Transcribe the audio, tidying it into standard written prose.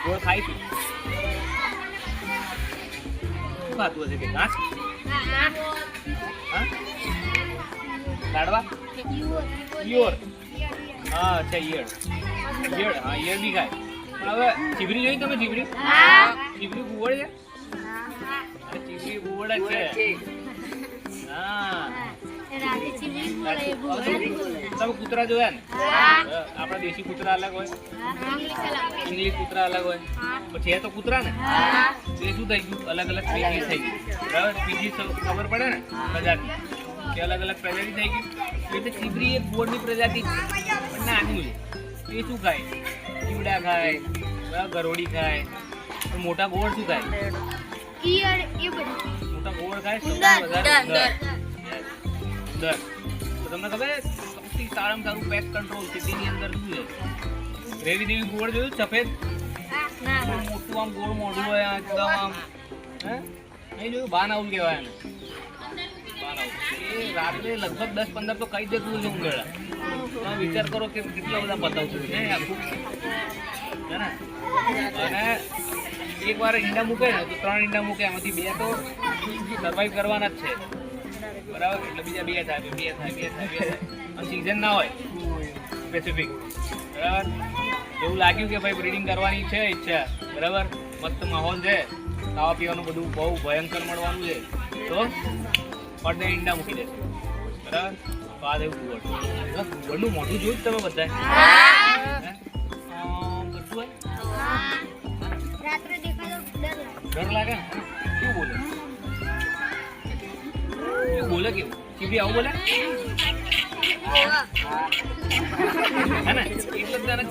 ગોળ ખાઈશું. શું ખાતું હશે કે ઘાસ? લાડવા? ઈયળ. હા અચ્છા ઈયળ. હા ઈયળ બી ખાય. પણ હવે ચીબરી જોઈ તમે? ચીબરી ચીબરી ગુવડ છે? ચીબરી ગુવડ જ છે. હા તમે કૂતરા જોયા ને? આપણા દેશી કૂતરા અલગ હોય, ઇંગ્લિશ કૂતરા અલગ હોય. પછી એ તો કૂતરા ને એ શું થઈ ગયું? અલગ અલગ સ્પીસીસ થઈ ગઈ. બરાબર? સ્પીસીસ ખબર પડે ને પ્રજાતિ કે અલગ અલગ પ્રજાતિ થઈ ગઈ. એટલે ચીબરી એક ગોળની પ્રજાતિ પણ નાની છે. એ શું ખાય? ચીવડા ખાય, ગરોડી ખાય. મોટા ગોળ શું ખાય? મોટા ગોળ ખાય. તો તમને ખબર સૌથી સારામાં સારું પેસ્ટ કંટ્રોલ સિટીની અંદર શું છે? રેવી દેવી ગોળ જોયું? સફેદ મોટું આમ ગોળ મોઢું હોય એકદમ આમ. હે નહીં જોયું? બાનાઉલ કહેવાય એને. બાનાઉલ એ રાત્રે લગભગ 10-15 તો ખાઈ જતું હશે ઉંગળા. તમે વિચાર કરો કે કેટલા બધા પતાવશું ને આખું છે ને. અને એક વાર ઈંડા મૂકે ને તો 3 ઈંડા મૂકે, એમાંથી 2 તો સર્વાઈવ કરવાના જ છે. બરાબર? એટલે બીજા 2 થાય. અને સિઝન ના હોય સ્પેસિફિક. બરાબર? એવું લાગ્યું કે ભાઈ બ્રીડિંગ કરવાની છે ઈચ્છા, બરાબર, મસ્ત માહોલ છે, ખાવા પીવાનું બધું બહુ ભયંકર મળવાનું છે, તો પડદે ઈંડા મૂકી દેશે. બરાબર? તો આ એવું ગુવડનું મોઢું જોયું જ તમે બધા? બધું ડર લાગે ને? શું બોલે? બોલે કેવું? ચીબરી આવું બોલે હે ને? એટલે